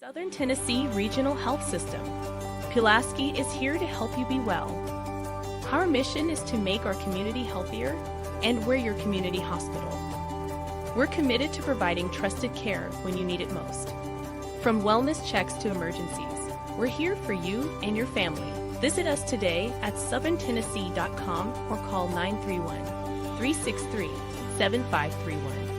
Southern Tennessee Regional Health System. Pulaski is here to help you be well. Our mission is to make our community healthier, and we're your community hospital. We're committed to providing trusted care when you need it most. From wellness checks to emergencies, we're here for you and your family. Visit us today at southerntennessee.com or call 931-363-7531.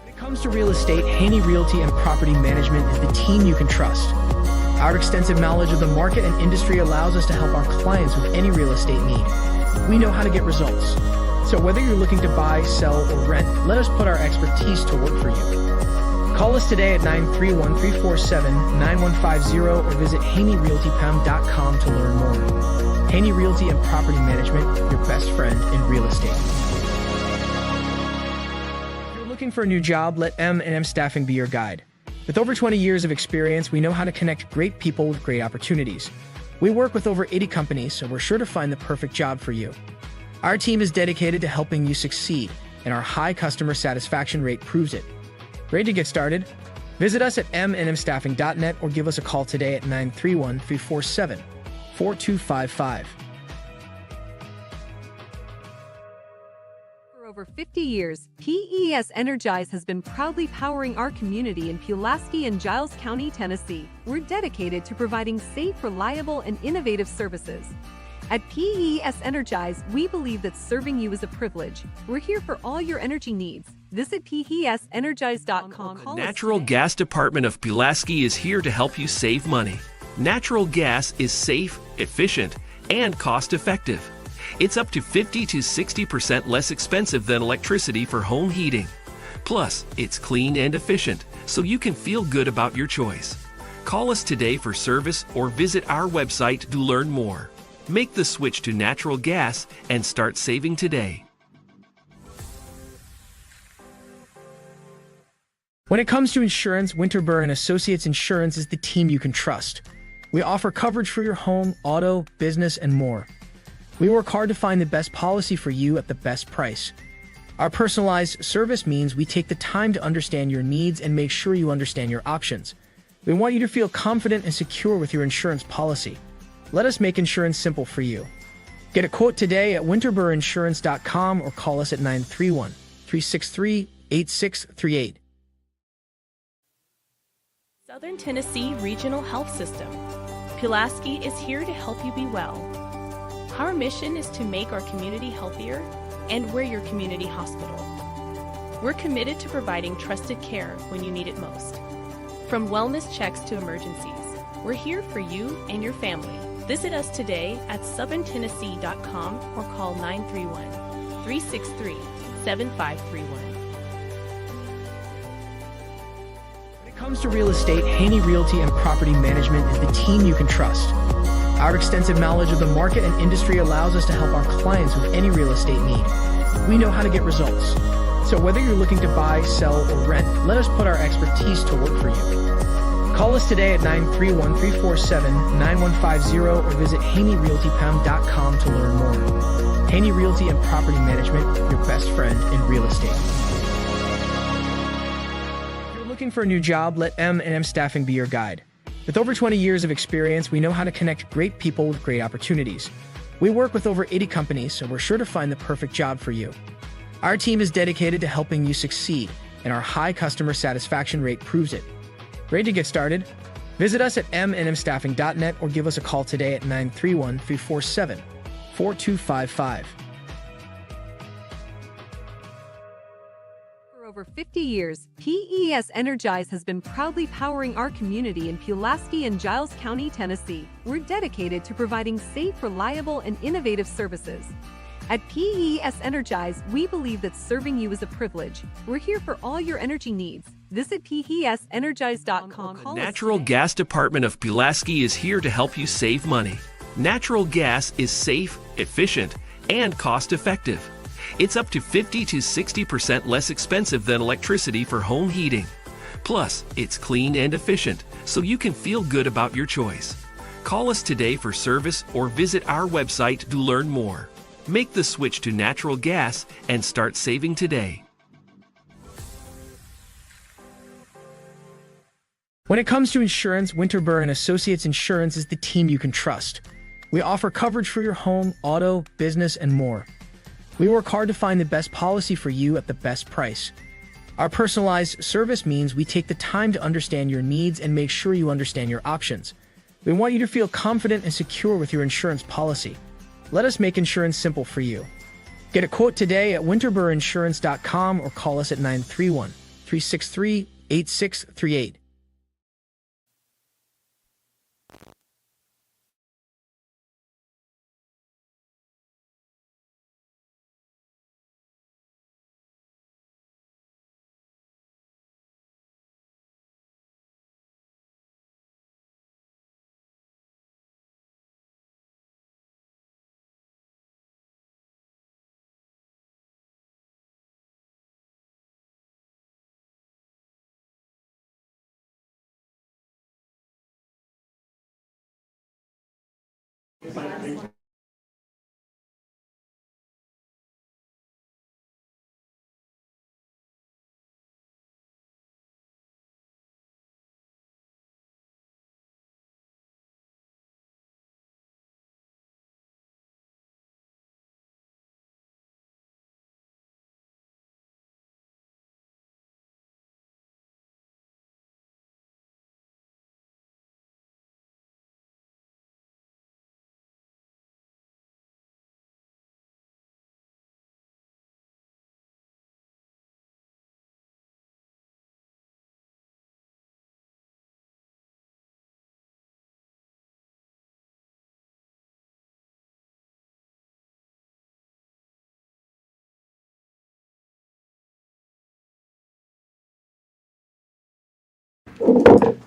When it comes to real estate, Haney Realty and Property Management is the team you can trust. Our extensive knowledge of the market and industry allows us to help our clients with any real estate need. We know how to get results. So whether you're looking to buy, sell, or rent, let us put our expertise to work for you. Call us today at 931-347-9150 or visit HaneyRealtyPam.com to learn more. Haney Realty and Property Management, your best friend in real estate. If you're looking for a new job, let M&M Staffing be your guide. With over 20 years of experience, we know how to connect great people with great opportunities. We work with over 80 companies, so we're sure to find the perfect job for you. Our team is dedicated to helping you succeed, and our high customer satisfaction rate proves it. Ready to get started? Visit us at mnmstaffing.net or give us a call today at 931-347-4255. For over 50 years, PES Energize has been proudly powering our community in Pulaski and Giles County, Tennessee. We're dedicated to providing safe, reliable, and innovative services. At PES Energize, we believe that serving you is a privilege. We're here for all your energy needs. Visit PESenergize.com. The Natural Gas Department of Pulaski is here to help you save money. Natural gas is safe, efficient, and cost-effective. It's up to 50 to 60% less expensive than electricity for home heating. Plus, it's clean and efficient, so you can feel good about your choice. Call us today for service or visit our website to learn more. Make the switch to natural gas and start saving today. When it comes to insurance, Winterburr & Associates Insurance is the team you can trust. We offer coverage for your home, auto, business, and more. We work hard to find the best policy for you at the best price. Our personalized service means we take the time to understand your needs and make sure you understand your options. We want you to feel confident and secure with your insurance policy. Let us make insurance simple for you. Get a quote today at winterburrinsurance.com or call us at 931-363-8638. Southern Tennessee Regional Health System. Pulaski is here to help you be well. Our mission is to make our community healthier, and we're your community hospital. We're committed to providing trusted care when you need it most. From wellness checks to emergencies, we're here for you and your family. Visit us today at southerntennessee.com or call 931-363-7531. When it comes to real estate, Haney Realty and Property Management is the team you can trust. Our extensive knowledge of the market and industry allows us to help our clients with any real estate need. We know how to get results. So whether you're looking to buy, sell, or rent, let us put our expertise to work for you. Call us today at 931-347-9150 or visit HaneyRealtyPam.com to learn more. Haney Realty and Property Management, your best friend in real estate. If you're looking for a new job, let M&M Staffing be your guide. With over 20 years of experience, we know how to connect great people with great opportunities. We work with over 80 companies, so we're sure to find the perfect job for you. Our team is dedicated to helping you succeed, and our high customer satisfaction rate proves it. Ready to get started? Visit us at mnmstaffing.net or give us a call today at 931-347-4255. For over 50 years, PES Energize has been proudly powering our community in Pulaski and Giles County, Tennessee. We're dedicated to providing safe, reliable, and innovative services. At PES Energize, we believe that serving you is a privilege. We're here for all your energy needs. Visit PESenergize.com. The Natural Gas Department of Pulaski is here to help you save money. Natural gas is safe, efficient, and cost-effective. It's up to 50 to 60% less expensive than electricity for home heating. Plus, it's clean and efficient, so you can feel good about your choice. Call us today for service or visit our website to learn more. Make the switch to natural gas and start saving today. When it comes to insurance, Winterburn and Associates Insurance is the team you can trust. We offer coverage for your home, auto, business, and more. We work hard to find the best policy for you at the best price. Our personalized service means we take the time to understand your needs and make sure you understand your options. We want you to feel confident and secure with your insurance policy. Let us make insurance simple for you. Get a quote today at winterburinsurance.com or call us at 931-363-8638.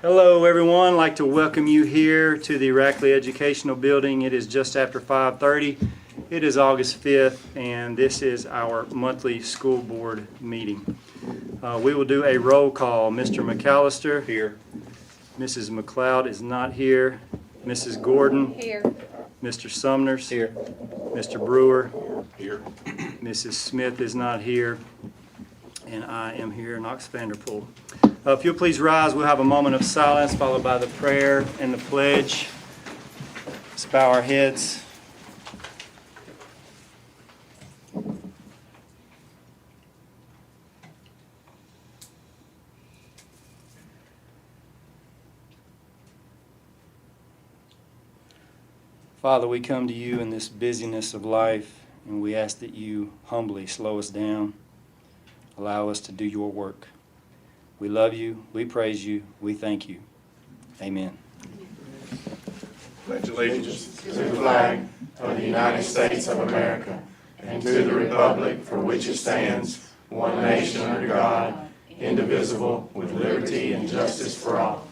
Hello everyone, I'd like to welcome you here to the Rackley Educational Building. It is just after 5:30. It is August 5th and this is our monthly school board meeting. We will do a roll call. Mr. McAllister. Here. Mrs. McLeod is not here. Mrs. Gordon. Here. Mr. Sumners. Here. Mr. Brewer. Here. Mrs. Smith is not here. And I am here, Knox Vanderpool. If you'll please rise, we'll have a moment of silence followed by the prayer and the pledge. Let's bow our heads. Father, we come to you in this busyness of life, and we ask that you humbly slow us down. Allow us to do your work. We love you, we praise you, we thank you. Amen. Pledge allegiance to the flag of the United States of America and to the republic for which it stands, one nation under God, indivisible, with liberty and justice for all.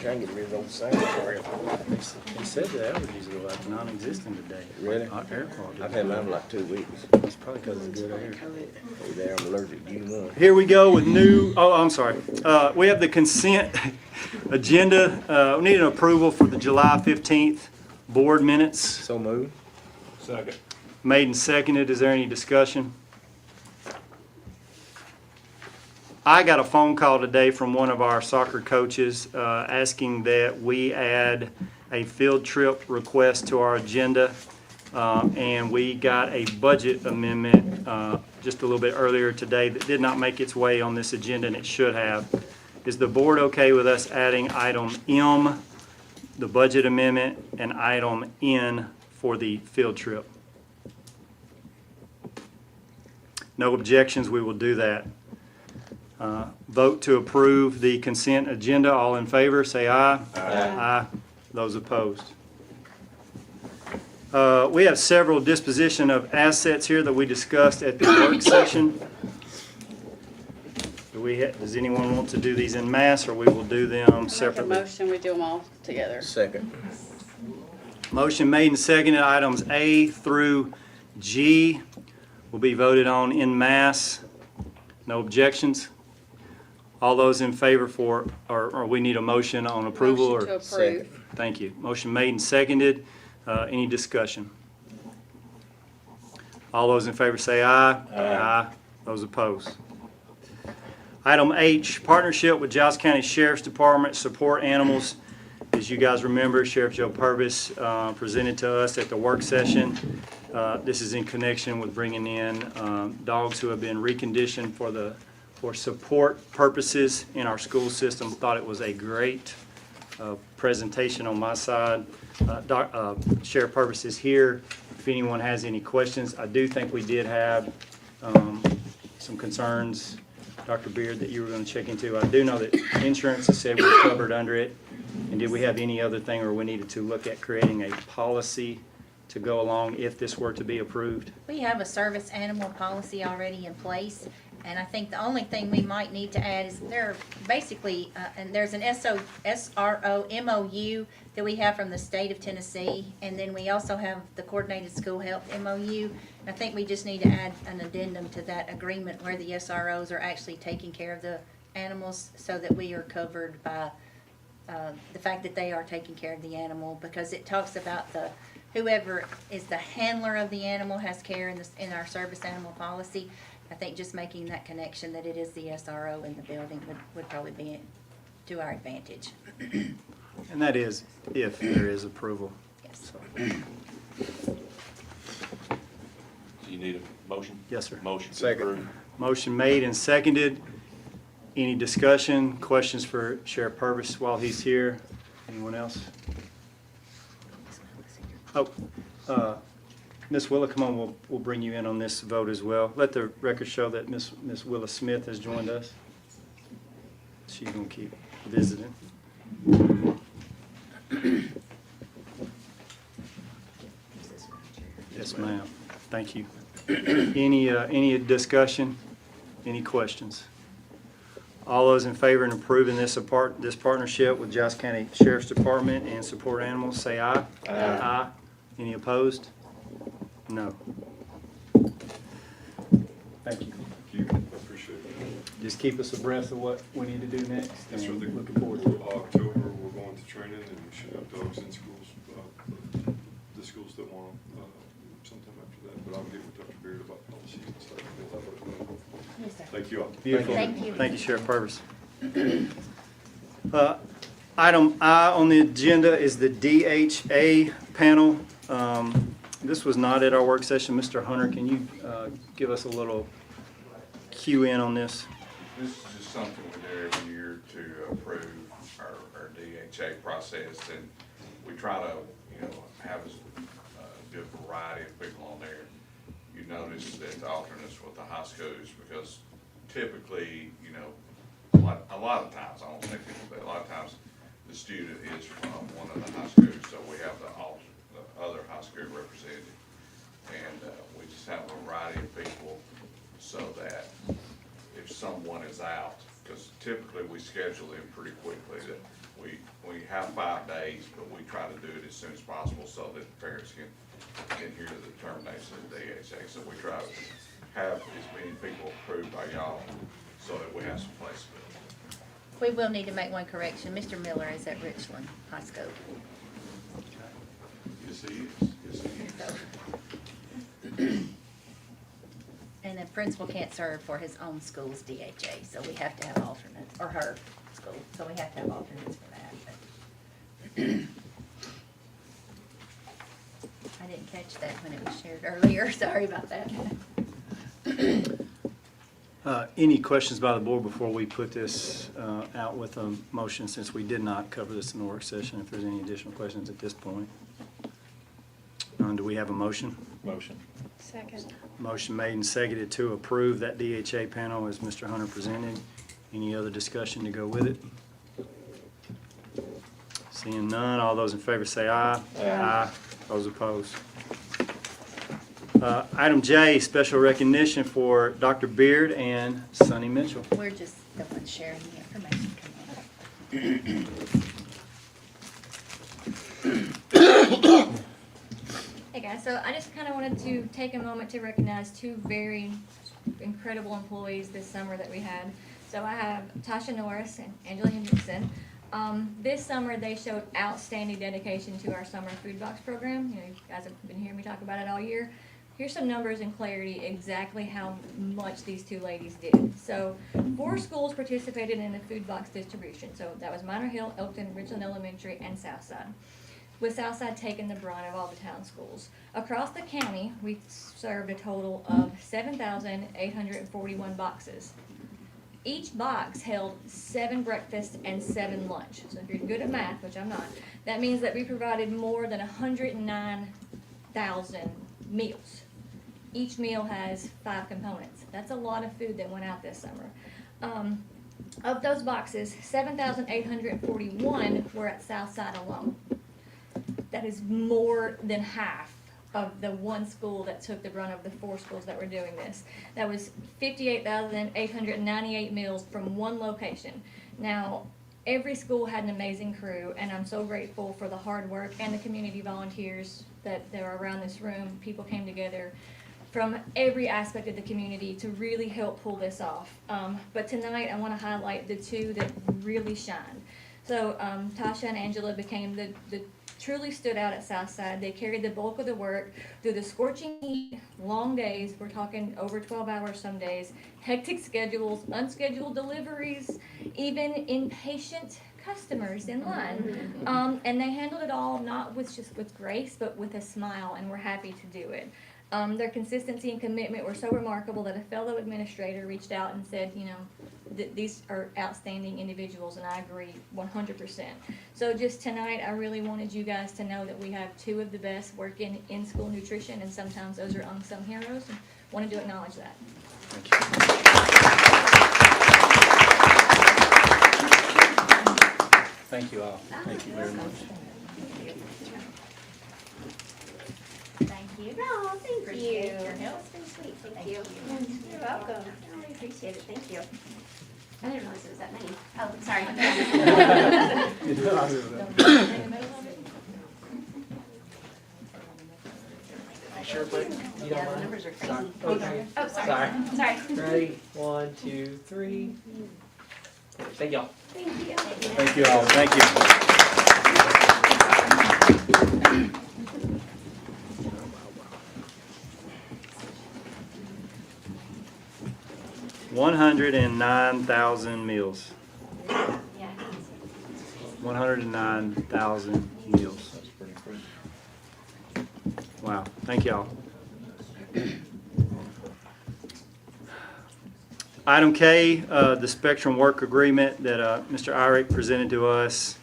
Trying to get rid of those signs for you. They said the allergies are like non-existent today. Really? Air quality. I've had mine for like 2 weeks. It's probably because it's good air. Hey there, I'm allergic to you one. Here we go with I'm sorry. We have the consent agenda. We need an approval for the July 15th board minutes. So moved. Second. Made and seconded. Is there any discussion? I got a phone call today from one of our soccer coaches asking that we add a field trip request to our agenda. And we got a budget amendment just a little bit earlier today that did not make its way on this agenda, and it should have. Is the board okay with us adding item M, the budget amendment, and item N for the field trip? No objections, we will do that. Vote to approve the consent agenda. All in favor, say aye. Aye. Aye. Those opposed. We have several disposition of assets here that we discussed at the work session. Does anyone want to do these in mass, or we will do them separately? Make a motion, we do them all together. Second. Motion made and seconded. Items A through G will be voted on in mass. No objections? All those in favor or we need a motion on approval? Motion to or approve. Thank you. Motion made and seconded. Any discussion? All those in favor say aye. Aye. Those opposed. Item H, partnership with Giles County Sheriff's Department, support animals. As you guys remember, Sheriff Joe Purvis presented to us at the work session. This is in connection with bringing in dogs who have been reconditioned for support purposes in our school system. Thought it was a great presentation on my side. Sheriff Purvis is here. If anyone has any questions, I do think we did have some concerns, Dr. Beard, that you were going to check into. I do know that insurance has said we're covered under it. And did we have any other thing, or we needed to look at creating a policy to go along if this were to be approved? We have a service animal policy already in place, and I think the only thing we might need to add is there are basically, and there's an SRO MOU that we have from the state of Tennessee, and then we also have the Coordinated School Health MOU. And I think we just need to add an addendum to that agreement where the SROs are actually taking care of the animals so that we are covered by the fact that they are taking care of the animal, because it talks about whoever is the handler of the animal has care in our service animal policy. I think just making that connection that it is the SRO in the building would probably be to our advantage. And that is if there is approval. Yes. So, Do you need a motion? yes, sir. Motion to Second. approve. Motion made and seconded. Any discussion, questions for Sheriff Purvis while he's here? Anyone else? Oh, Ms. Willa, come on, we'll bring you in on this vote as well. Let the record show that Ms. Willa Smith has joined us. She's gonna keep visiting. Yes, ma'am. Thank you. Any discussion? Any questions? All those in favor in approving this partnership with Giles County Sheriff's Department and Support Animals, say aye. Aye. Any opposed? No. Thank you. Appreciate it. Just keep us abreast of what we need to do next. Yes, sir. and looking forward to it. October, we're going to training and we should have dogs in schools, the schools that want them, sometime after that. But I'll get with Dr. Beard about policies and stuff. Yes, sir. Thank you all. Beautiful. Thank you. Thank you, Sheriff Purvis. Item I on the agenda is the DHA panel. This was not at our work session. Mr. Hunter, can you give us a little cue in on this? This is just something we do every year to approve our DHA process, and we try to, have a good variety of people on there. You notice that the alternates with the high schools, because typically, a lot of times, I don't think but a lot of times, the student is from one of the high schools, so we have the other high school represented. And we just have a variety of people so that if someone is out, because typically we schedule them pretty quickly, that we have 5 days, but we try to do it as soon as possible so that parents can hear the determination of the DHA. So we try to have as many people approved by y'all so that we have some flexibility. We will need to make one correction. Mr. Miller is at Richland High School. Yes, he is. Yes, he is. And the principal can't serve for his own school's DHA, so we have to have alternates, or her school, so we have to have alternates for that. But I didn't catch that when it was shared earlier. Sorry about that. Any questions by the board before we put this out with a motion, since we did not cover this in the work session? If there's any additional questions at this point. Do we have a motion? Motion. Second. Motion made and seconded to approve that DHA panel as Mr. Hunter presented. Any other discussion to go with it? Seeing none, all those in favor say aye. Aye. Those opposed. Item J, special recognition for Dr. Beard and Sonny Mitchell. We're just the ones sharing the information. Come on. Hey guys, so I just kind of wanted to take a moment to recognize 2 very incredible employees this summer that we had. So I have Tasha Norris and Angela Hendrickson. This summer they showed outstanding dedication to our summer food box program. You guys have been hearing me talk about it all year. here's some numbers and clarity exactly how much these two ladies did. So 4 schools participated in the food box distribution. So that was Minor Hill, Elkton, Richland Elementary, and Southside, with Southside taking the brunt of all the town schools. Across the county, we served a total of 7,841 boxes. Each box held 7 breakfast and 7 lunch. So if you're good at math, which I'm not, that means that we provided more than 109,000 meals. Each meal has 5 components. That's a lot of food that went out this summer. Of those boxes, 7,841 were at Southside alone. That is more than half of the one school that took the brunt of the 4 schools that were doing this. That was 58,898 meals from one location. Now, every school had an amazing crew, and I'm so grateful for the hard work and the community volunteers that are around this room. People came together from every aspect of the community to really help pull this off. But tonight, I want to highlight the 2 that really shined. So Tasha and Angela became the truly stood out at Southside. They carried the bulk of the work through the scorching heat, long days, we're talking over 12 hours some days, hectic schedules, unscheduled deliveries, even impatient customers in line. And they handled it all not with grace, but with a smile, and we're happy to do it. Their consistency and commitment were so remarkable that a fellow administrator reached out and said, you know, these are outstanding individuals, and I agree 100%. So just tonight, I really wanted you guys to know that we have 2 of the best working in school nutrition, and sometimes those are unsung heroes, and wanted to acknowledge that. Thank you. Thank you all. Thank you very much. Thank you. Oh, thank you. Your help. It's been sweet. Thank you. You're welcome. I appreciate it. Thank you. I didn't realize it was that many. Oh, sorry. Sure, but you Yeah, don't the mind? numbers are crazy. Sorry. Okay. Oh, sorry. Sorry. Ready? 1, 2, 3. Thank y'all. Thank you. Thank you all. Thank you. $109,000 meals. Yeah. 109,000 meals. Wow. Thank y'all. Item K, the Spectrum Work Agreement that Mr. Irick presented to us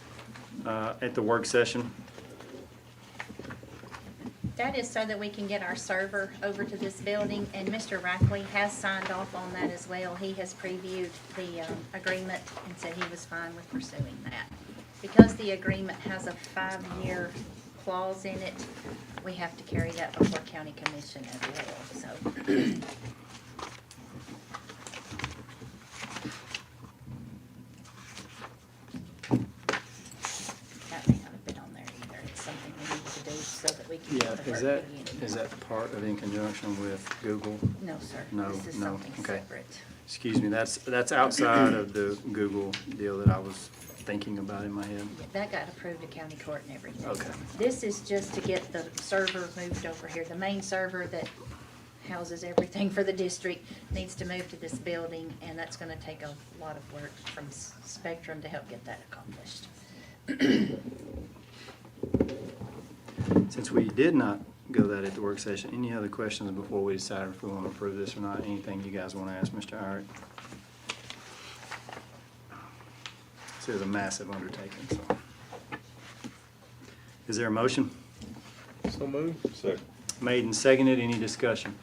at the work session. That is so that we can get our server over to this building, and Mr. Rackley has signed off on that as well. He has previewed the agreement and said he was fine with pursuing that. Because the agreement has a 5-year clause in it, we have to carry that before county commission as well, so. That may not have been on there either. It's something we need to do so that we can. Yeah, get the is work that beginning. part of in conjunction with Google? No, sir. No, This is no, something okay. separate. Excuse me, that's outside of the Google deal that I was thinking about in my head. That got approved at county court and everything. Okay. This is just to get the server moved over here. The main server that houses everything for the district needs to move to this building, and that's gonna take a lot of work from Spectrum to help get that accomplished. Since we did not go that at the work session, any other questions before we decide if we want to approve this or not? Anything you guys want to ask Mr. Irick? This is a massive undertaking, so. Is there a motion? So moved. Second. Made and seconded, any discussion?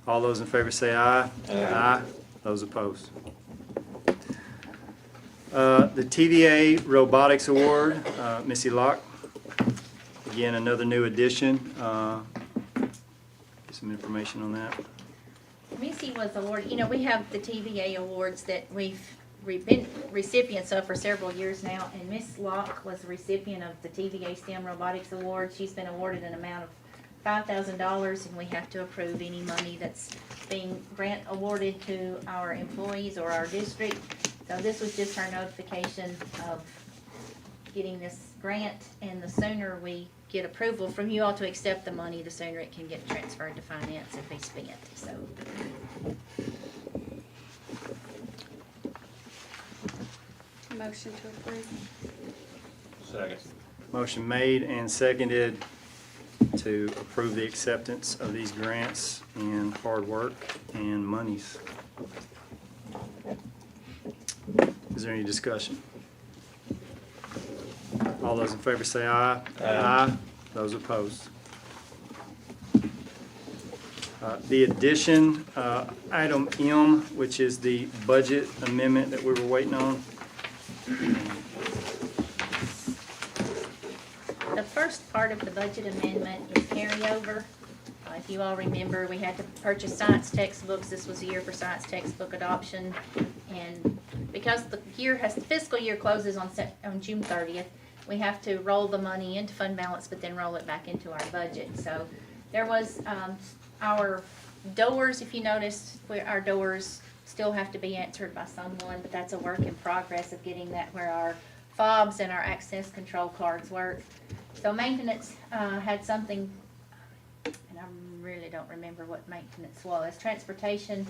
All those in favor say aye. Aye. Those opposed. The TVA Robotics Award, Missy Locke. Again, another new addition. Get some information on that. Missy was awarded, you know, we have the TVA awards that we've been recipients of for several years now, and Miss Locke was the recipient of the TVA STEM Robotics Award. She's been awarded an amount of $5,000, and we have to approve any money that's being grant awarded to our employees or our district. So this was just her notification of getting this grant, and the sooner we get approval from you all to accept the money, the sooner it can get transferred to finance and be spent, so. Motion to approve. Second. Motion made and seconded to approve the acceptance of these grants and hard work and monies. Is there any discussion? All those in favor say aye. Aye. Those opposed. The addition, item M, which is the budget amendment that we were waiting on. The first part of the budget amendment is carryover. If you all remember, we had to purchase science textbooks. This was a year for science textbook adoption. And because the fiscal year closes on June 30th, we have to roll the money into fund balance, but then roll it back into our budget. So there was our doors, if you noticed, our doors still have to be answered by someone, but that's a work in progress of getting that where our fobs and our access control cards work. So maintenance had something, and I really don't remember what maintenance was. Transportation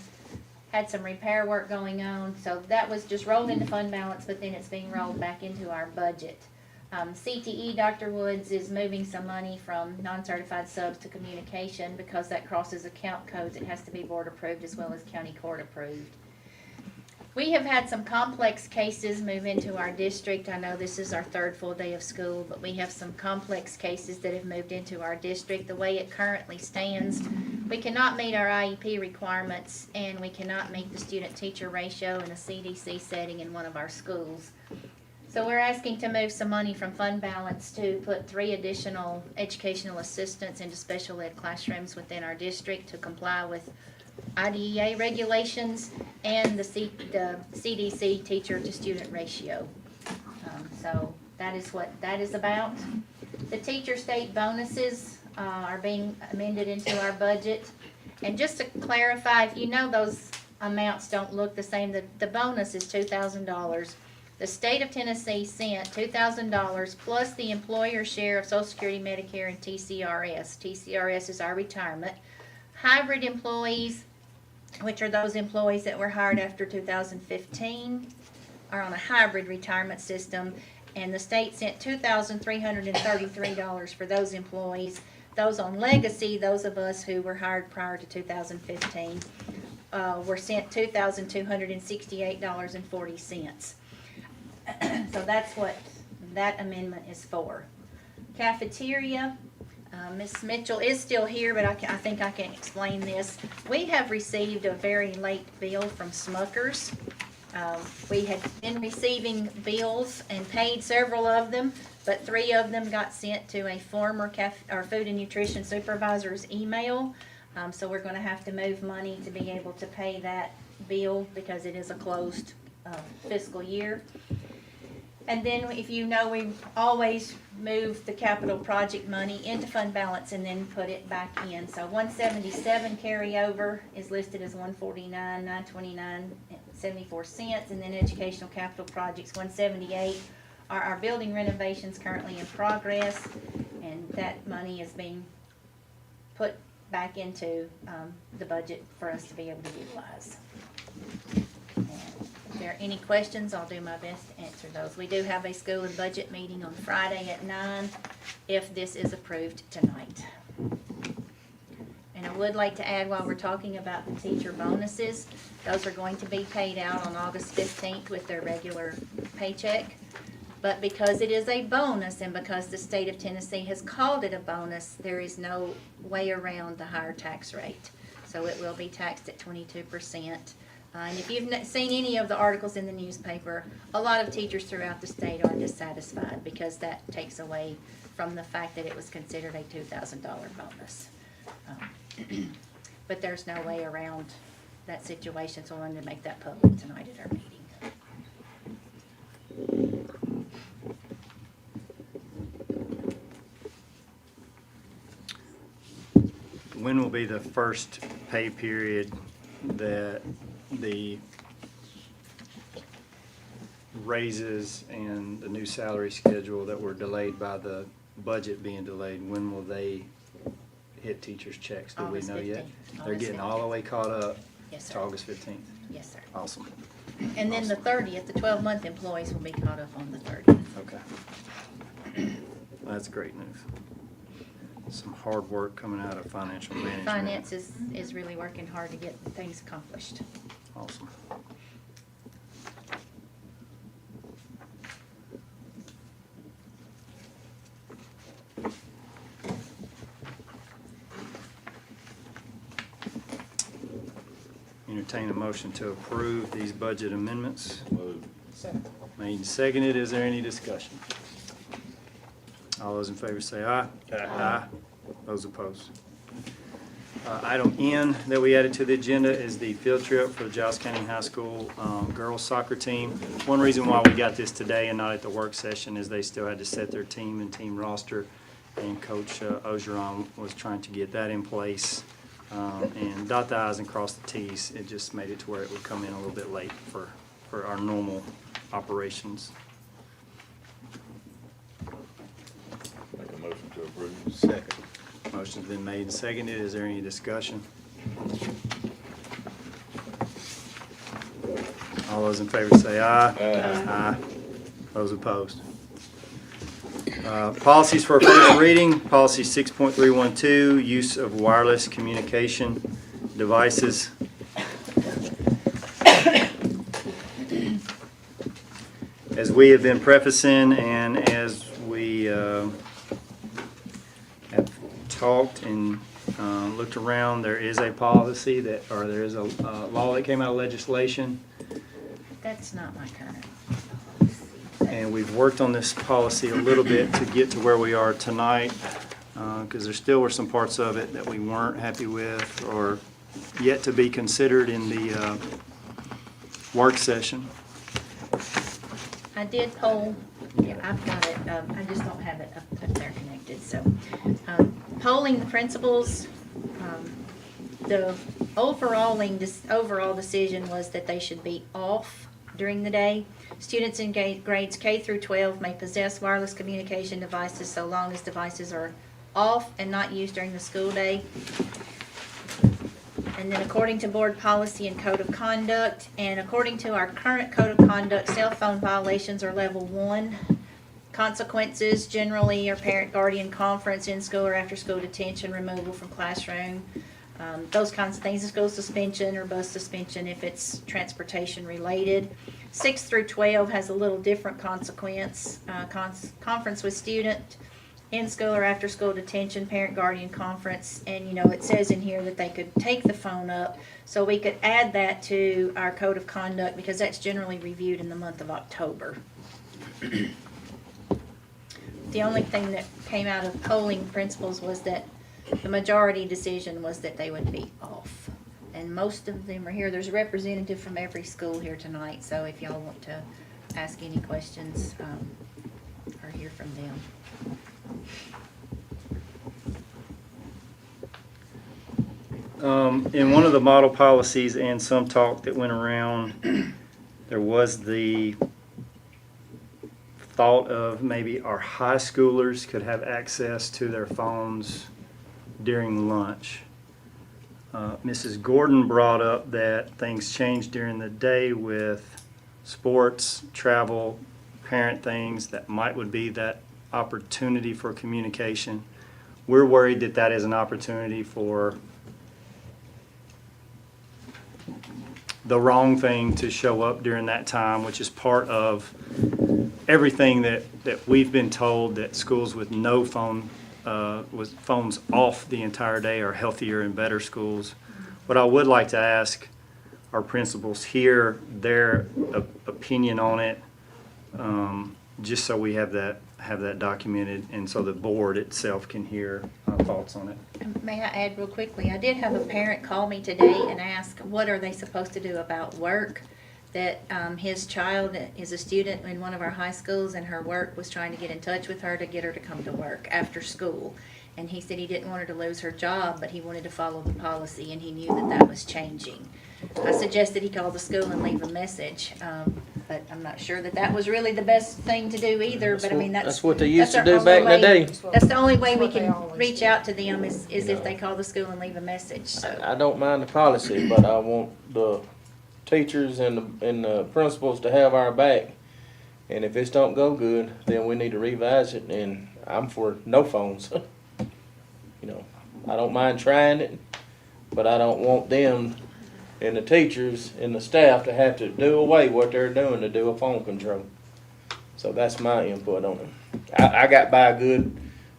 had some repair work going on, so that was just rolled into fund balance, but then it's being rolled back into our budget. CTE, Dr. Woods is moving some money from non-certified subs to communication because that crosses account codes. It has to be board approved as well as county court approved. We have had some complex cases move into our district. I know this is our third full day of school, but we have some complex cases that have moved into our district. The way it currently stands, we cannot meet our IEP requirements, and we cannot meet the student-teacher ratio in a CDC setting in one of our schools. So we're asking to move some money from fund balance to put 3 additional educational assistants into special ed classrooms within our district to comply with IDEA regulations and the CDC teacher to student ratio. So that is what that is about. The teacher state bonuses are being amended into our budget. And just to clarify, if you know those amounts don't look the same, the bonus is $2,000. The state of Tennessee sent $2,000 plus the employer share of Social Security, Medicare, and TCRS. TCRS is our retirement. Hybrid employees, which are those employees that were hired after 2015, are on a hybrid retirement system, and the state sent $2,333 for those employees. Those on legacy, those of us who were hired prior to 2015, were sent $2,268.40. So that's what that amendment is for. Cafeteria, Ms. Mitchell is still here, but I think I can explain this. We have received a very late bill from Smuckers. We had been receiving bills and paid several of them, but 3 of them got sent to a former food and nutrition supervisor's email. So we're going to have to move money to be able to pay that bill because it is a closed fiscal year. And then, if you know, we always move the capital project money into fund balance and then put it back in. So 177 carryover is listed as 149,929.74 cents, and then educational capital projects 178 are our building renovations currently in progress, and that money is being put back into the budget for us to be able to utilize. If there are any questions, I'll do my best to answer those. We do have a school and budget meeting on Friday at 9 if this is approved tonight. And I would like to add, while we're talking about the teacher bonuses, those are going to be paid out on August 15th with their regular paycheck. But because it is a bonus and because the state of Tennessee has called it a bonus, there is no way around the higher tax rate. So it will be taxed at 22%. And if you've seen any of the articles in the newspaper, a lot of teachers throughout the state are dissatisfied because that takes away from the fact that it was considered a $2,000 bonus. But there's no way around that situation, so I wanted to make that public tonight at our meeting. When will be the first pay period that the raises and the new salary schedule that were delayed by the budget being delayed, when will they hit teachers' checks? Do we August know yet? 15th. They're August getting all the way caught up Yes, to sir. August 15th. Yes, sir. Awesome. And then the 30th, the 12-month employees will be caught up on the 30th. Okay. That's great news. Some hard work coming out of financial management. Finance is really working hard to get things accomplished. Awesome. Entertain a motion to approve these budget amendments. Made and seconded. Is there any discussion? All those in favor say aye. Aye. Those opposed. Item N that we added to the agenda is the field trip for the Giles County High School girls soccer team. One reason why we got this today and not at the work session is they still had to set their team and team roster, and Coach Ogeron was trying to get that in place and dot the i's and cross the t's. It just made it to where it would come in a little bit late for our normal operations. Make a motion to approve. Second. Motion's been made and seconded. Is there any discussion? All those in favor say aye. Aye. Those opposed. Policies for first reading. Policy 6.312, use of wireless communication devices. As we have been prefacing and as we have talked and looked around, there is a policy that, or there is a law that came out of legislation, That's not my current. and we've worked on this policy a little bit to get to where we are tonight, because there still were some parts of it that we weren't happy with or yet to be considered in the work session. I did poll, yeah, I've got it, I just don't have it up there connected, so. Polling the principals, the overall decision was that they should be off during the day. Students in grades K through 12 may possess wireless communication devices so long as devices are off and not used during the school day. And then according to board policy and code of conduct, and according to our current code of conduct, cell phone violations are level 1. Consequences generally are parent guardian conference, in school or after school detention, removal from classroom, those kinds of things. School suspension or bus suspension if it's transportation related. 6 through 12 has a little different consequence. Conference with student, in school or after school detention, parent guardian conference, and you know it says in here that they could take the phone up, so we could add that to our code of conduct because that's generally reviewed in the month of October. The only thing that came out of polling principals was that the majority decision was that they would be off. And most of them are here. There's a representative from every school here tonight, so if y'all want to ask any questions, or hear from them. In one of the model policies and some talk that went around, there was the thought of maybe our high schoolers could have access to their phones during lunch. Mrs. Gordon brought up that things changed during the day with sports, travel, parent things that would be that opportunity for communication. We're worried that that is an opportunity for the wrong thing to show up during that time, which is part of everything that we've been told, that schools with no phone, with phones off the entire day are healthier and better schools. But I would like to ask our principals here their opinion on it, just so we have that documented, and so the board itself can hear thoughts on it. May I add real quickly, I did have a parent call me today and ask what are they supposed to do about work, that his child is a student in one of our high schools and her work was trying to get in touch with her to get her to come to work after school. And he said he didn't want her to lose her job, but he wanted to follow the policy and he knew that that was changing. I suggested he call the school and leave a message. But I'm not sure that that was really the best thing to do either, but I mean, That's what they used to that's do our back in only the way- day. That's the only way we can reach out to them is if they call the school and leave a message, so. I don't mind the policy, but I want the teachers and the principals to have our back. And if this don't go good, then we need to revise it, and I'm for no phones. You know, I don't mind trying it, but I don't want them and the teachers and the staff to have to do away what they're doing to do a phone control. So that's my input on it. I got by good.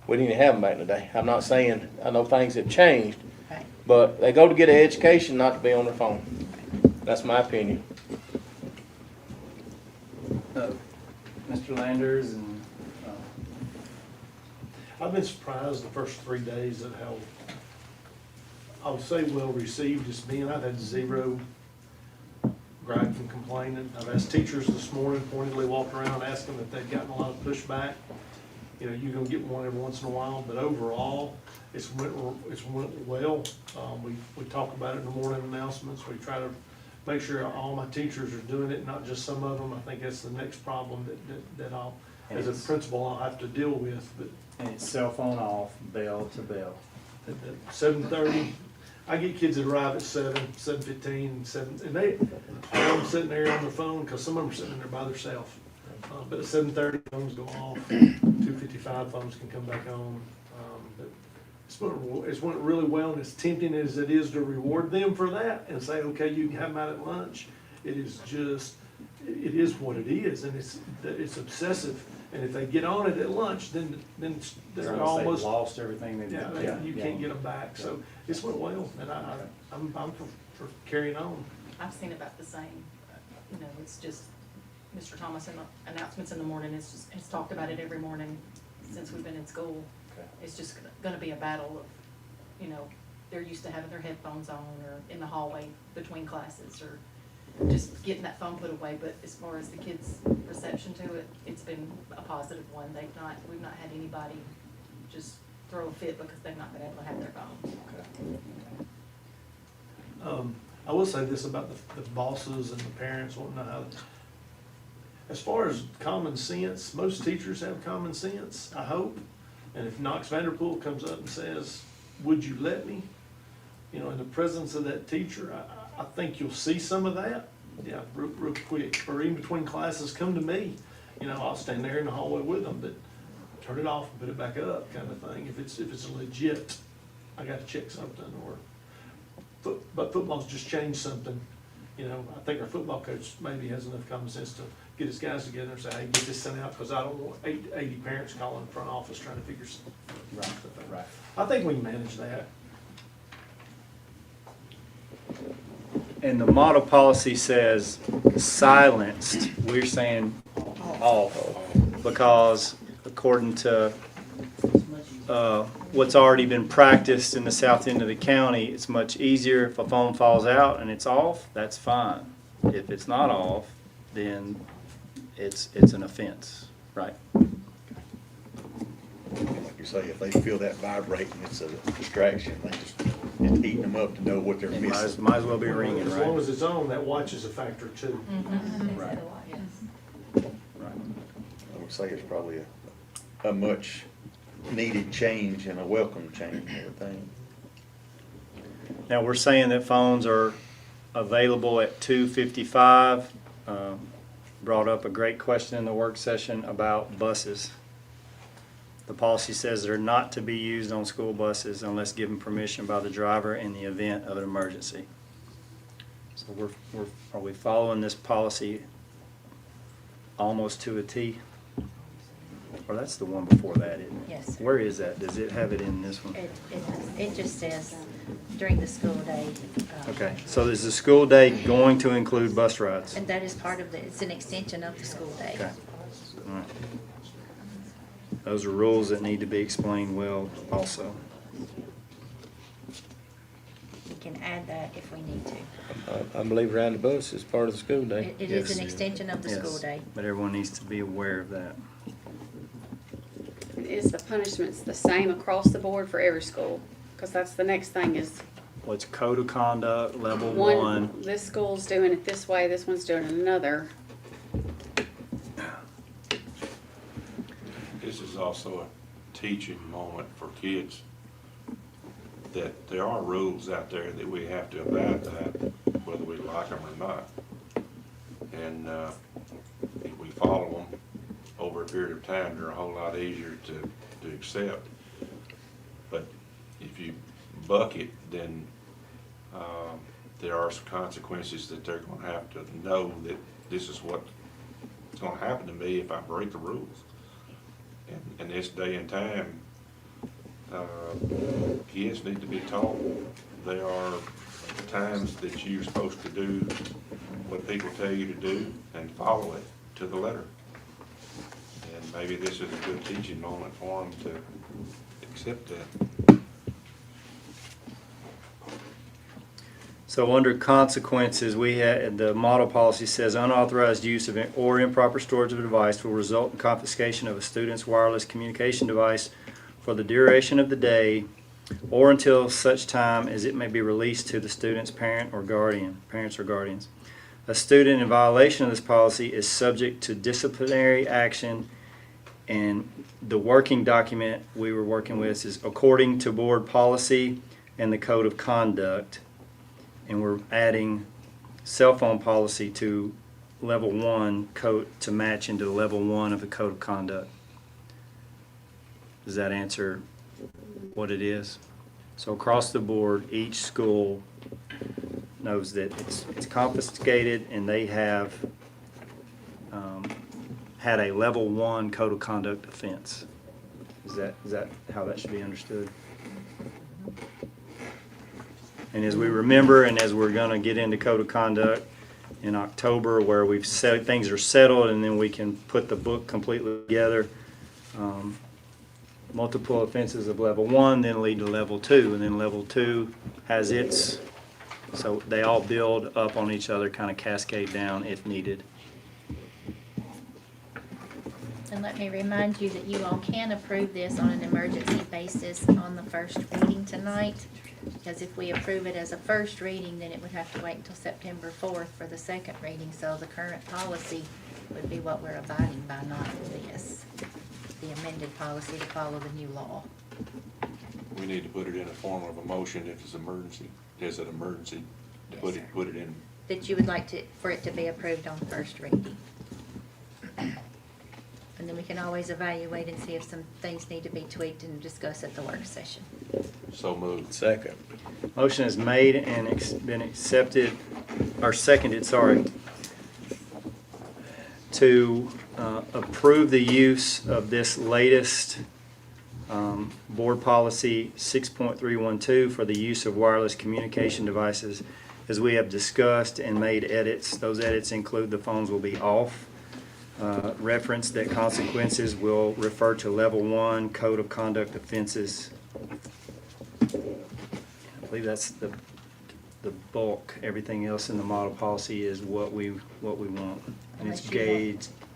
We didn't have them back in the day. I'm not saying, I know things have changed, Right. but they go to get an education, not to be on their phone. That's my opinion. Mr. Landers and, I've been surprised the first 3 days at how, I would say, well received it's been. I've had zero gripe and complaining. I've asked teachers this morning, pointedly walked around asking if they've gotten a lot of pushback. You know, you're gonna get one every once in a while, but overall, it's went well. We talk about it in the morning announcements. We try to make sure all my teachers are doing it, not just some of them. I think that's the next problem that I'll, as a principal, I'll have to deal with, but. and it's cell phone off, bell to bell. At 7:30, I get kids that arrive at 7:15, and they, I'm sitting there on the phone, because some of them are sitting there by themselves. But at 7:30, phones go off, 2:55 phones can come back on. But it's went really well, and as tempting as it is to reward them for that and say, okay, you can have them out at lunch, it is what it is, and it's obsessive. And if they get on it at lunch, then they're almost lost everything they did. yeah, you can't get them back. So it's went well, and I'm for carrying on. I've seen about the same. You know, it's just Mr. Thomas in the announcements in the morning. It's talked about it every morning since we've been in school. Okay. It's just going to be a battle of, you know, they're used to having their headphones on or in the hallway between classes or just getting that phone put away. But as far as the kids' reception to it, it's been a positive one. We've not had anybody just throw a fit because they've not been able to have their phone. I will say this about the bosses and the parents wanting to know how. As far as common sense, most teachers have common sense, I hope. And if Knox Vanderpool comes up and says, "Would you let me?" You know, in the presence of that teacher, I think you'll see some of that. Yeah, real quick. Or even between classes, come to me. You know, I'll stand there in the hallway with them, but turn it off and put it back up, kind of thing. If it's legit, I got to check something. But football's just changed something. You know, I think our football coach maybe has enough common sense to get his guys together and say, "Hey, get this sent out," because I don't want 80 parents calling the front office trying to figure stuff out. Right. I think we can manage that. And the model policy says silenced, we're saying off, because according to what's already been practiced in the south end of the county, it's much easier if a phone falls out and it's off, that's fine. If it's not off, then it's an offense, right? Like you say, if they feel that vibrating, it's a distraction. It's eating them up to know what they're missing. Might as well be ringing, As long right? as it's on, that watch is a factor too. Right. I would say it's probably a much needed change and a welcome change, I would think. Now, we're saying that phones are available at 2:55. Brought up a great question in the work session about buses. The policy says they're not to be used on school buses unless given permission by the driver in the event of an emergency. So are we following this policy almost to a T? Or that's the one before that, isn't it? Yes, sir. Where is that? Does it have it in this one? It just says during the school day. Okay, so is the school day going to include bus rides? And that is part of it's an extension of the school day. Okay. All right. Those are rules that need to be explained well also. We can add that if we need to. I believe riding the bus is part of the school day. It is an extension of the Yes, school day. but everyone needs to be aware of that. Is the punishments the same across the board for every school? Because that's the next thing is What's code of conduct, level one? this school's doing it this way, this one's doing it another. also a teaching moment for kids, that there are rules out there that we have to abide by, whether we like them or not. And if we follow them over a period of time, they're a whole lot easier to accept. But if you buck it, then there are some consequences that they're going to have to know that this is what's going to happen to me if I break the rules. And in this day and time, kids need to be taught there are times that you're supposed to do what people tell you to do and follow it to the letter. And maybe this is a good teaching moment for them to accept that. So under consequences, we had, the model policy says unauthorized use of or improper storage of a device will result in confiscation of a student's wireless communication device for the duration of the day or until such time as it may be released to the student's parent or guardian, parents or guardians. A student in violation of this policy is subject to disciplinary action, and the working document we were working with is according to board policy and the code of conduct. And we're adding cell phone policy to level 1 code to match into level 1 of the code of conduct. Does that answer what it is? So across the board, each school knows that it's confiscated, and they have had a level 1 code of conduct offense. Is that how that should be understood? And as we remember, and as we're going to get into code of conduct in October, where we've said things are settled, and then we can put the book completely together. Multiple offenses of level 1 then lead to level 2, and then level 2 has its, so they all build up on each other, kind of cascade down if needed. And let me remind you that you all can approve this on an emergency basis on the first reading tonight. Because if we approve it as a first reading, then it would have to wait until September 4th for the second reading. So the current policy would be what we're abiding by, not this. The amended policy to follow the new law. We need to put it in a form of a motion if it's emergency. Is it emergency? To Yes, put it in. That you would like for it to be approved on first reading. And then we can always evaluate and see if some things need to be tweaked and discuss at the work session. So moved. Second. Motion is made and been accepted, or seconded, sorry, to approve the use of this latest board policy 6.312 for the use of wireless communication devices. As we have discussed and made edits, those edits include the phones will be off. Reference that consequences will refer to level 1 code of conduct offenses. I believe that's the bulk. Everything else in the model policy is what we want. And it's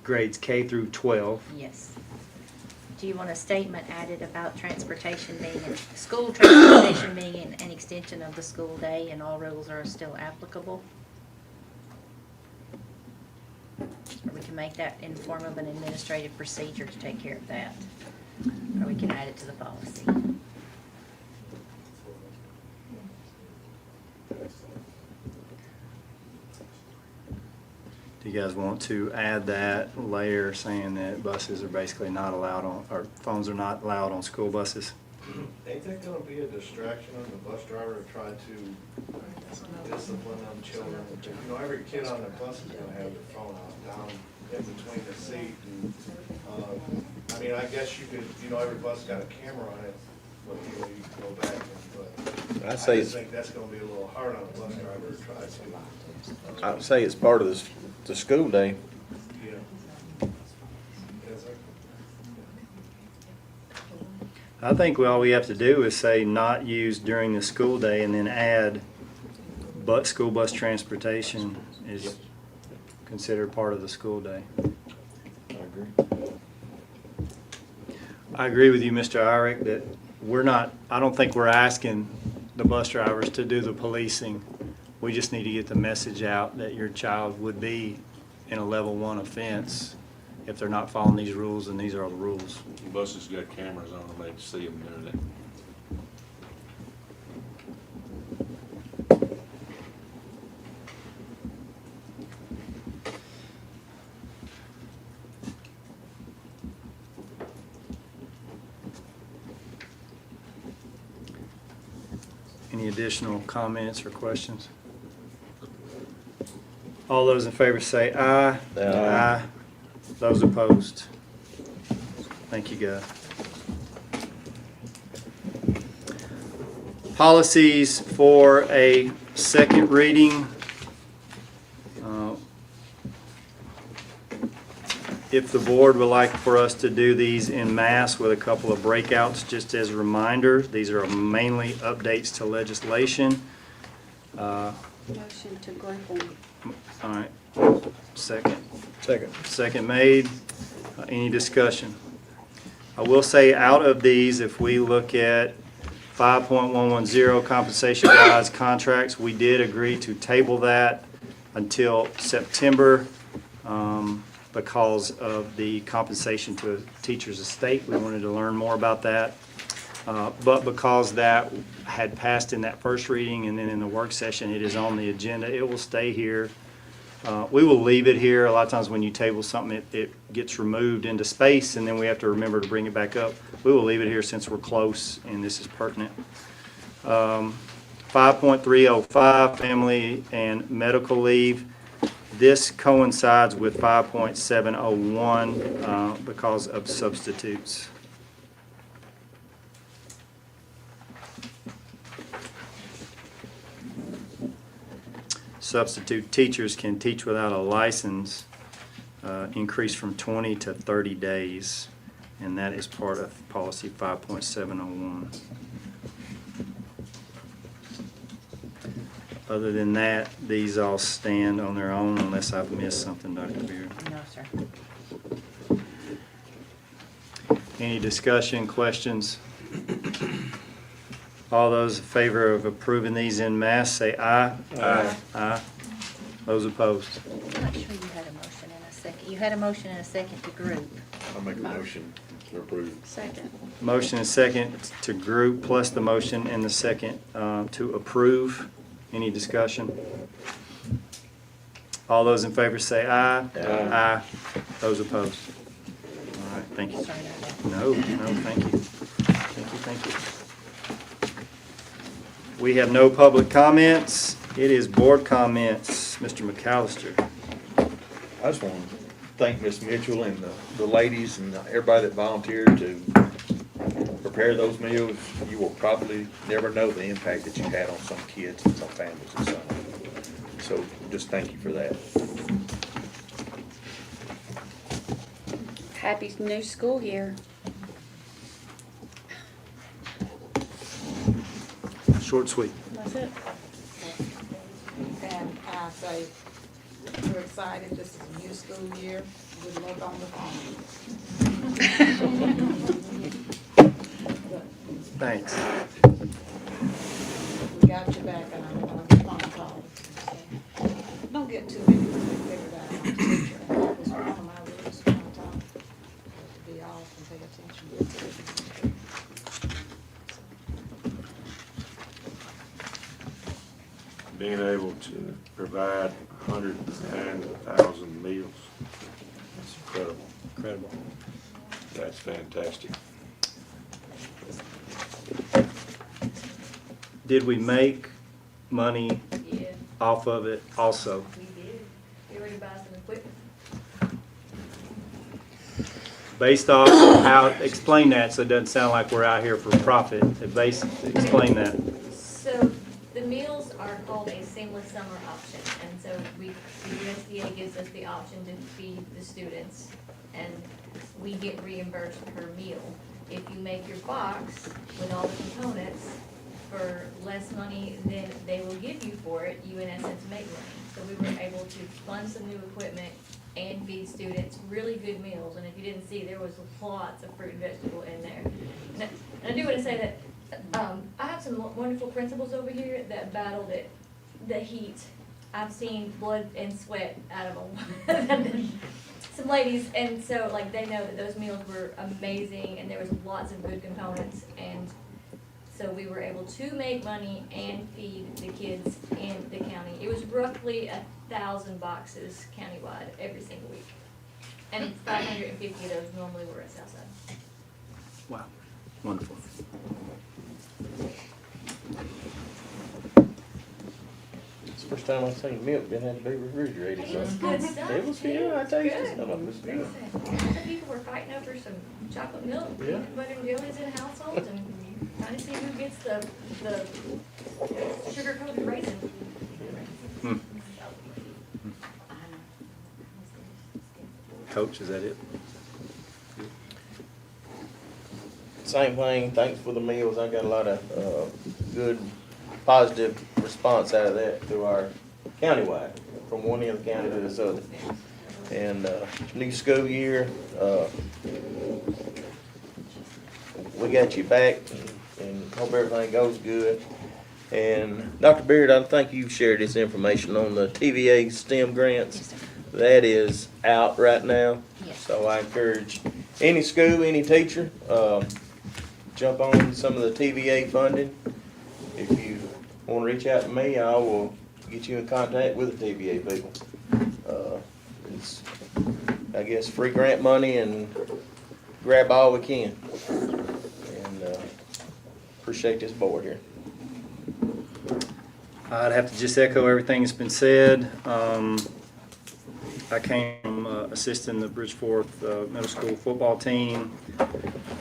grades K through 12. Yes. Do you want a statement added about transportation being, school transportation being an extension of the school day and all rules are still applicable? Or we can make that in form of an administrative procedure to take care of that. Or we can add it to the policy. Do you guys want to add that layer saying that buses are basically not allowed on, or phones are not allowed on school buses? Ain't that gonna be a distraction on the bus driver to try to discipline them children? You know, every kid on the bus is gonna have their phone out, down in between the seat. And, I mean, I guess you could, you know, every bus got a camera on it, but you know, you can go back and, but I just think that's gonna be a little hard on the bus driver to try to. I would say it's part of the school day. Yeah. Yes, sir. I think all we have to do is say not used during the school day and then add, but school bus transportation is considered part of the school day. I agree. I agree with you, Mr. Irick, that I don't think we're asking the bus drivers to do the policing. We just need to get the message out that your child would be in a level 1 offense if they're not following these rules, then these are the rules. Buses got cameras on them, they can see them doing it. Any additional comments or questions? All those in favor say aye. Aye. Those opposed? Thank you, guys. Policies for a second reading. If the board would like for us to do these in mass with a couple of breakouts, just as a reminder, these are mainly updates to legislation. Motion to group them. All right, second. Second made. Any discussion? I will say out of these, if we look at 5.110 compensation guides contracts, we did agree to table that until September because of the compensation to a teacher's estate. We wanted to learn more about that. But because that had passed in that first reading and then in the work session, it is on the agenda. It will stay here. We will leave it here. A lot of times when you table something, it gets removed into space, and then we have to remember to bring it back up. We will leave it here since we're close and this is pertinent. 5.305, family and medical leave. This coincides with 5.701 because of substitutes. Substitute teachers can teach without a license, increase from 20 to 30 days, and that is part of policy 5.701. Other than that, these all stand on their own unless I've missed something, Dr. Beard. No, sir. Any discussion, questions? All those in favor of approving these en masse, say aye. Aye. Aye. Those opposed? I'm not sure you had a motion in a second. You had a motion and a second to group. I'll make a motion to approve. Second. Motion and second to group plus the motion and the second to approve. Any discussion? All those in favor say aye. Aye. Aye. Those opposed? All right, thank you. Sorry about that. No, thank you. Thank you. We have no public comments. It is board comments. Mr. McAllister. I just want to thank Miss Mitchell and the ladies and everybody that volunteered to prepare those meals. You will probably never know the impact that you had on some kids and some families and so on. So just thank you for that. Happy new school year. Short, sweet. That's it. And I say, we're excited, this is a new school year, good luck on the phone. Thanks. We got your back and I'm on the phone call. Don't get too many figured out on the teacher. That was one of my rules one time. To be off and pay attention to it. Being able to provide 109,000 meals. That's incredible. Incredible. That's fantastic. Did we make money Yeah, off of it also? we did. We were to buy some equipment. Based off of how, explain that so it doesn't sound like we're out here for profit. Explain that. So the meals are called a seamless summer option, and so the USDA gives us the option to feed the students, and we get reimbursed per meal. If you make your box with all the components for less money than they will give you for it, you in essence make money. So we were able to fund some new equipment and feed students really good meals, and if you didn't see, there was lots of fruit and vegetable in there. And I do want to say that I have some wonderful principals over here that battled it, the heat. I've seen blood and sweat out of them. some ladies, and so like they know that those meals were amazing, and there was lots of good components, and so we were able to make money and feed the kids in the county. It was roughly 1,000 boxes countywide every single week, and 550 of those normally were at Southside. Wow, wonderful. It's the first time I've seen milk that had to be refrigerated. It was good stuff. It was good. I tasted some of it. It was good. Some people were fighting over some chocolate milk, Yeah. peanut butter and jellies in households, and trying to see who gets the sugar-coated raisin. Coach, is that it? Same thing, thanks for the meals. I got a lot of good, positive response out of that through our countywide, from one end of the county to this other. And new school year, we got you back, and hope everything goes good. And Dr. Beard, I think you shared this information on the TVA STEM grants. That is out right now. So I encourage any school, any teacher, jump on some of the TVA funding. If you want to reach out to me, I will get you in contact with the TVA people. It's, I guess, free grant money, and grab all we can. And appreciate this board here. I'd have to just echo everything that's been said. I came from assisting the Bridgeforth Middle School football team,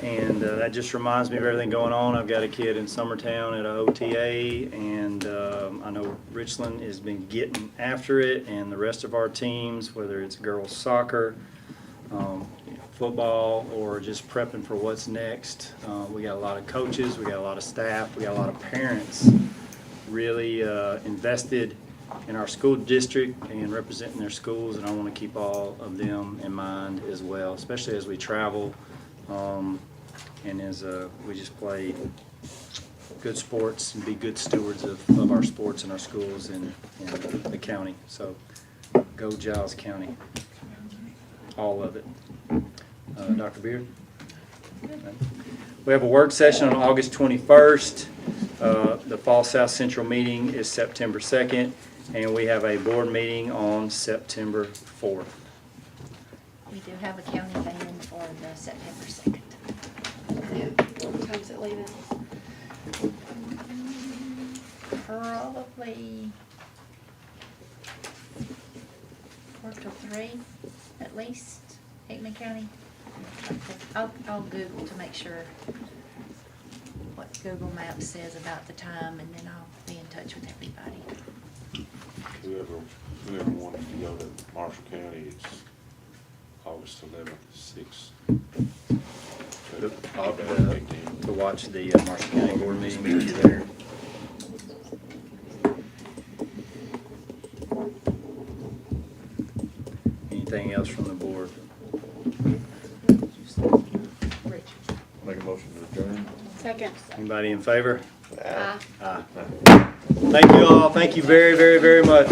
and that just reminds me of everything going on. I've got a kid in Summertown at a OTA, and I know Richland has been getting after it, and the rest of our teams, whether it's girls soccer, football, or just prepping for what's next. We got a lot of coaches, we got a lot of staff, we got a lot of parents really invested in our school district and representing their schools, and I want to keep all of them in mind as well, especially as we travel and as we just play good sports and be good stewards of our sports and our schools in the county. So go Giles County, all of it. Dr. Beard? We have a work session on August 21st. The Fall South Central meeting is September 2nd, and we have a board meeting on September 4th. We do have a county band for the September 2nd. What time's it leaving? Probably 4 till 3 at least, Hickman County. I'll Google to make sure what Google Maps says about the time, and then I'll be in touch with everybody. Whoever wants to go to Marshall County, it's August 11th, 6. To watch the Marshall County Board meeting, meet you there. Anything else from the board? Make a motion to adjourn. Second. Anybody in favor? Aye. Aye. Thank you all. Thank you very, very, very much.